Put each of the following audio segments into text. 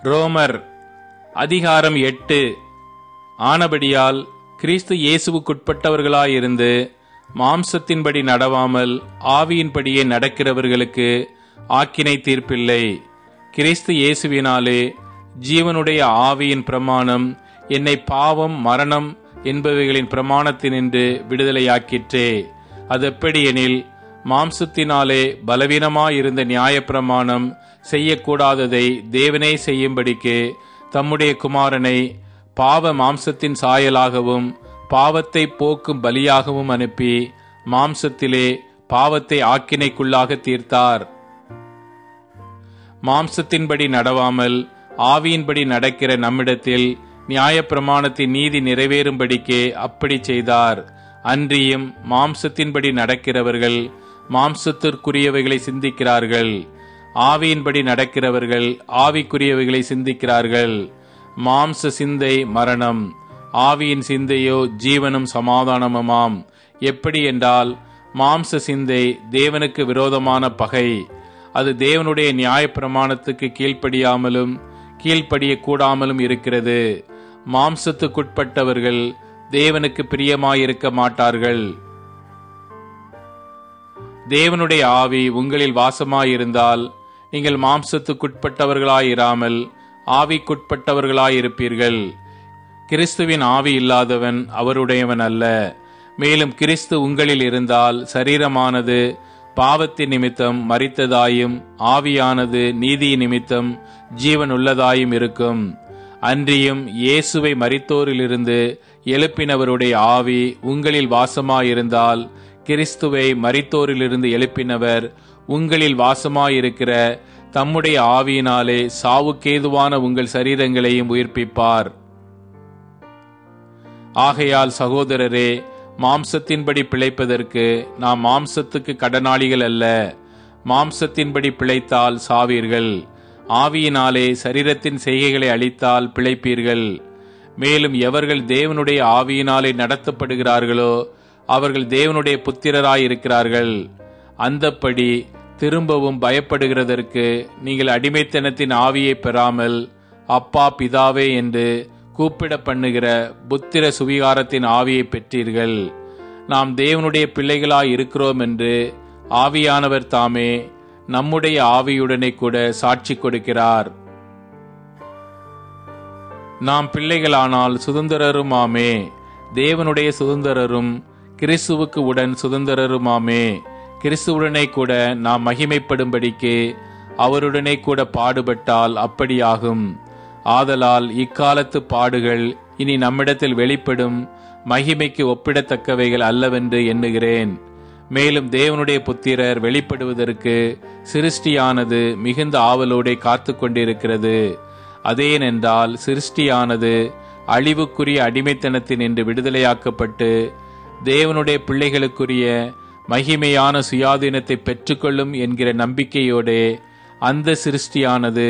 ரோமர் அதிகாரம் 8. ஆனபடியால் கிறிஸ்து இயேசுவுக்குட்பட்டவர்களாயிருந்து மாம்சத்தின்படி நடவாமல் ஆவியின்படியே நடக்கிறவர்களுக்கு ஆக்கினை தீர்ப்பில்லை. கிறிஸ்து இயேசுவினாலே ஜீவனுடைய ஆவியின் பிரமாணம் என்னை பாவம் மரணம் என்பவைகளின் பிரமாணத்தினின்று விடுதலையாக்கிற்றே. அதெப்படியெனில், மாம்சத்தினாலே பலவீனமாயிருந்த நியாயப்பிரமாணம் செய்யக்கூடாததை தேவனே செய்யும்படிக்கு தம்முடைய குமாரனை பாவ மாம்சத்தின் சாயலாகவும் பாவத்தை போக்கும் பலியாகவும் அனுப்பி மாம்சத்திலே பாவத்தை ஆக்கினைக்குள்ளாக தீர்த்தார். மாம்சத்தின்படி நடவாமல் ஆவியின்படி நடக்கிற நம்மிடத்தில் நியாயப்பிரமாணத்தின் நீதி நிறைவேறும்படிக்கே அப்படி செய்தார். அன்றியும் மாம்சத்தின்படி நடக்கிறவர்கள் மாம்சத்திற்குரியவைகளை சிந்திக்கிறார்கள், ஆவியின்படி நடக்கிறவர்கள் ஆவிக்குரியவைகளை சிந்திக்கிறார்கள். மாம்ச சிந்தை மரணம், ஆவியின் சிந்தையோ ஜீவனும் சமாதானமுமாம். எப்படி என்றால், மாம்ச சிந்தை தேவனுக்கு விரோதமான பகை. அது தேவனுடைய நியாயப்பிரமாணத்துக்கு கீழ்ப்படியாமலும் கீழ்ப்படிய கூடாமலும் இருக்கிறது. மாம்சத்துக்குட்பட்டவர்கள் தேவனுக்கு பிரியமாயிருக்க மாட்டார்கள். தேவனுடைய ஆவி உங்களில் வாசமாயிருந்தால் நீங்கள் மாம்சத்துக்குட்பட்டவர்களாயிராமல் ஆவிக்குட்பட்டவர்களாயிருப்பீர்கள். கிறிஸ்துவின் ஆவி இல்லாதவன் அவருடையவன் அல்ல. மேலும் கிறிஸ்து உங்களில் இருந்தால் சரீரமானது பாவத்தின் நிமித்தம் மரித்ததாயும் ஆவியானது நீதியின் நிமித்தம் ஜீவன் உள்ளதாயும் இருக்கும். அன்றியும் இயேசுவை மரித்தோரிலிருந்து எழுப்பினவருடைய ஆவி உங்களில் வாசமாயிருந்தால் கிறிஸ்துவை மரித்தோரிலிருந்து எழுப்பினவர் உங்களில் வாசமாயிருக்கிற தம்முடைய ஆவியினாலே சாவுக்கேதுவான உங்கள் சரீரங்களையும் உயிர்ப்பிப்பார். ஆகையால் சகோதரரே, மாம்சத்தின்படி பிழைப்பதற்கு நாம் மாம்சத்துக்கு கடனாளிகள் அல்ல. மாம்சத்தின்படி பிழைத்தால் சாவீர்கள், ஆவியினாலே சரீரத்தின் செய்கைகளை அழித்தால் பிழைப்பீர்கள். மேலும் எவர்கள் தேவனுடைய ஆவியினாலே நடத்தப்படுகிறார்களோ அவர்கள் தேவனுடைய புத்திரராயிருக்கிறார்கள். அந்தப்படி திரும்பவும் பயப்படுகிறதற்கு நீங்கள் அடிமைத்தனத்தின் ஆவியை பெறாமல் அப்பா பிதாவே என்று கூப்பிட பண்ணுகிற புத்திர சுவிகாரத்தின் ஆவியை பெற்றீர்கள். நாம் தேவனுடைய பிள்ளைகளாய் இருக்கிறோம் என்று ஆவியானவர் தாமே நம்முடைய ஆவியுடனே கூட சாட்சி கொடுக்கிறார். நாம் பிள்ளைகளானால் சுதந்திரருமாமே, தேவனுடைய சுதந்திரரும் கிறிஸ்துவுக்கு உடன் சுதந்திரருமாமே. கிறிஸ்துவுடனே கூட நாம் மகிமைப்படும்படிக்கு அவருடனே கூட பாடுபட்டால் அப்படியாகும். ஆதலால் இக்காலத்து பாடுகள் இனி நம்மிடத்தில் வெளிப்படும் மகிமைக்கு ஒப்பிடத்தக்கவைகள் அல்லவென்று எண்ணுகிறேன். மேலும் தேவனுடைய புத்திரர் வெளிப்படுவதற்கு சிருஷ்டியானது மிகுந்த ஆவலோടെ காத்து கொண்டிருக்கிறது. அதேனென்றால் சிருஷ்டியானது அழிவுக்குரிய அடிமைத்தனத்தினின்று விடுதலையாக்கப்பட்டு தேவனுடைய பிள்ளைகளுக்குரிய மகிமையான சுயாதீனத்தை பெற்றுக்கொள்ளும் என்கிற நம்பிக்கையோடே அந்த சிருஷ்டியானது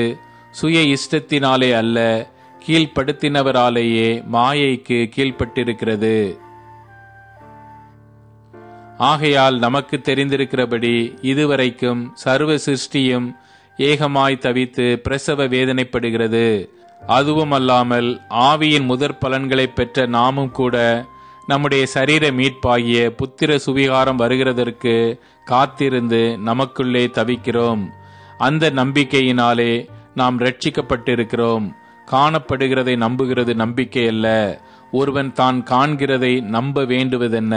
சுய இஷ்டத்தினாலே அல்ல, கீழ்ப்படுத்தினவராலேயே மாயைக்கு கீழ்ப்பட்டிருக்கிறது. ஆகையால் நமக்கு தெரிந்திருக்கிறபடி இதுவரைக்கும் சர்வ சிருஷ்டியும் ஏகமாய் தவித்து பிரசவ வேதனைப்படுகிறது. அதுவும் அல்லாமல் ஆவியின் முதற் பலன்களை பெற்ற நாமும் கூட நம்முடைய சரீர மீட்பாகிய புத்திர சுவிகாரம் வருகிறதற்கு காத்திருந்து நமக்குள்ளே தவிக்கிறோம். அந்த நம்பிக்கையினாலே நாம் ரட்சிக்கப்பட்டிருக்கிறோம். காணப்படுகிறதை நம்புகிறது நம்பிக்கை அல்ல, ஒருவன் தான் காண்கிறதை நம்ப வேண்டுவதென்ன?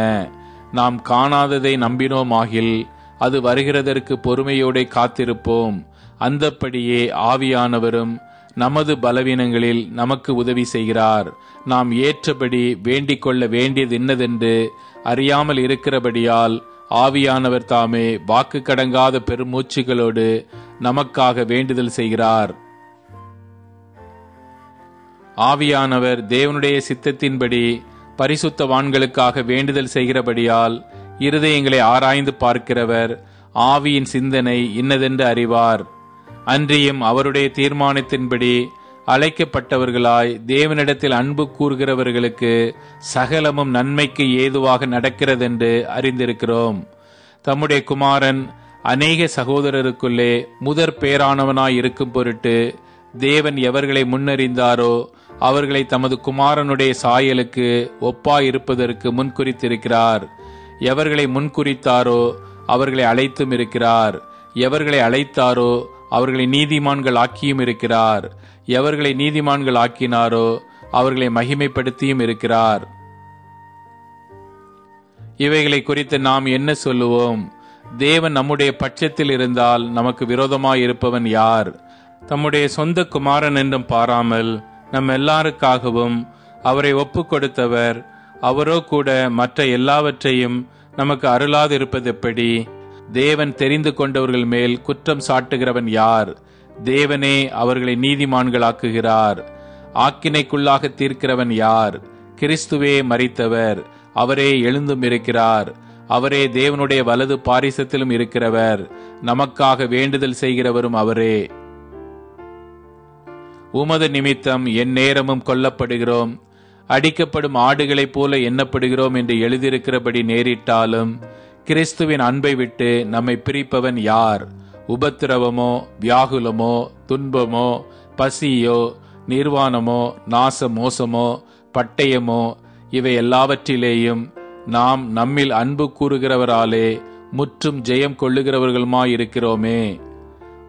நாம் காணாததை நம்பினோமாகில் அது வருகிறதற்கு பொறுமையோடு காத்திருப்போம். அந்தப்படியே ஆவியானவரும் நமது பலவீனங்களில் நமக்கு உதவி செய்கிறார். நாம் ஏற்றபடி வேண்டிக் கொள்ள வேண்டியது இன்னதென்று அறியாமல் இருக்கிறபடியால் ஆவியானவர் தாமே வாக்கு கடங்காத பெருமூச்சுகளோடு நமக்காக வேண்டுதல் செய்கிறார். ஆவியானவர் தேவனுடைய சித்தத்தின்படி பரிசுத்தவான்களுக்காக வேண்டுதல் செய்கிறபடியால் இருதயங்களை ஆராய்ந்து பார்க்கிறவர் ஆவியின் சிந்தனை இன்னதென்று அறிவார். அன்றியும் அவருடைய தீர்மானத்தின்படி அழைக்கப்பட்டவர்களாய் தேவனிடத்தில் அன்பு கூறுகிறவர்களுக்கு சகலமும் நன்மைக்கு ஏதுவாக நடக்கிறதென்று அறிந்திருக்கிறோம். தம்முடைய குமாரன் அநேக சகோதரருக்குள்ளே முதற் பேரானவனாய் இருக்கும் பொருட்டு தேவன் எவர்களை முன்னறிந்தாரோ அவர்களை தமது குமாரனுடைய சாயலுக்கு ஒப்பாயிருப்பதற்கு முன்குறித்திருக்கிறார். எவர்களை முன்குறித்தாரோ அவர்களை அழைத்தும் இருக்கிறார். எவர்களை அழைத்தாரோ அவர்களை நீதிமான்கள் ஆக்கியும் இருக்கிறார். எவர்களை நீதிமான்கள் ஆக்கினாரோ அவர்களை மகிமைப்படுத்தியும் இருக்கிறார். இவைகளை குறித்து நாம் என்ன சொல்லுவோம்? தேவன் நம்முடைய பட்சத்தில் இருந்தால் நமக்கு விரோதமாய் இருப்பவன் யார்? தம்முடைய சொந்த குமாரன் என்றும் பாராமல் நம் எல்லாருக்காகவும் அவரை ஒப்பு கொடுத்தவர் அவரோ கூட மற்ற எல்லாவற்றையும் நமக்கு அருளாதிருப்பது எப்படி? தேவன் தெரிந்து கொண்டவர்கள் மேல் குற்றம் சாட்டுகிறவன் யார்? தேவனே அவர்களை நீதிமான்களாக்குகிறார். ஆக்கினைக்குள்ளாக தீர்க்கிறவன் யார்? கிறிஸ்துவே மரித்தவர், அவரே எழுந்தும் இருக்கிறார். அவரே தேவனுடைய வலது பாரிசத்திலும் இருக்கிறவர். நமக்காக வேண்டுதல் செய்கிறவரும் அவரே. உமது நிமித்தம் என் நேரமும் கொல்லப்படுகிறோம், அடிக்கப்படும் ஆடுகளைப் போல எண்ணப்படுகிறோம் என்று எழுதியிருக்கிறபடி நேரிட்டாலும் கிறிஸ்துவின் அன்பை விட்டு நம்மை பிரிப்பவன் யார்? உபத்திரவமோ, வியாகுலமோ, துன்பமோ, பசியோ, நிர்வாணமோ, நாச மோசமோ, பட்டயமோ, இவை எல்லாவற்றிலேயும் நாம் நம்மில் அன்பு கூறுகிறவராலே முற்றும் ஜெயம் கொள்ளுகிறவர்களுமாயிருக்கிறோமே.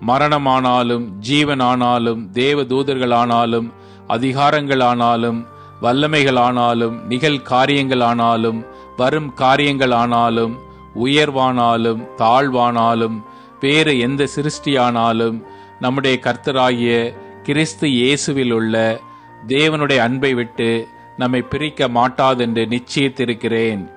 மரணமானாலும் ஜீவனானாலும் தேவ தூதர்களானாலும் அதிகாரங்களானாலும் வல்லமைகளானாலும் நிகழ் காரியங்களானாலும் வரும் காரியங்களானாலும் உயர்வானாலும் தாழ்வானாலும் வேறு எந்த சிருஷ்டியானாலும் நம்முடைய கர்த்தராகிய கிறிஸ்து இயேசுவில் உள்ள தேவனுடைய அன்பை விட்டு நம்மை பிரிக்க மாட்டாதென்று நிச்சயித்திருக்கிறேன்.